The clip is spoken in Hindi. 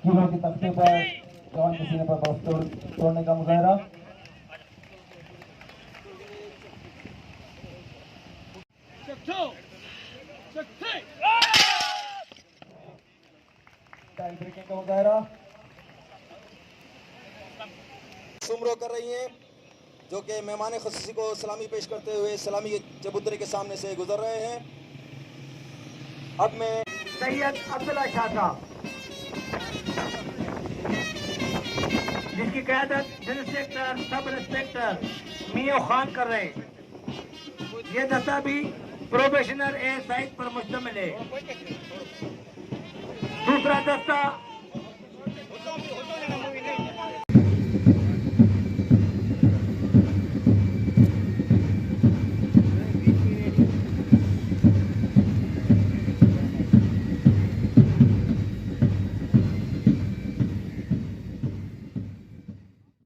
हीरो के तख्ते पर जवान के सीने पर बर्फ तोड़ने का मुजाहरा। टाइम ब्रेकिंग का मुजाहरा। शुमरो कर रही हैं जो कि मेहमान खुसूसी को सलामी पेश करते हुए सलामी के चबूतरे के सामने से गुजर रहे हैं। अब मैं सैयद अब्दुल्ला शाह साहब जिसकी क़यादत इंस्पेक्टर सब इंस्पेक्टर मियो खान कर रहे हैं। ये दस्ता भी प्रोबेशनर ए साइट पर मुश्तमिल है। दूसरा दस्ता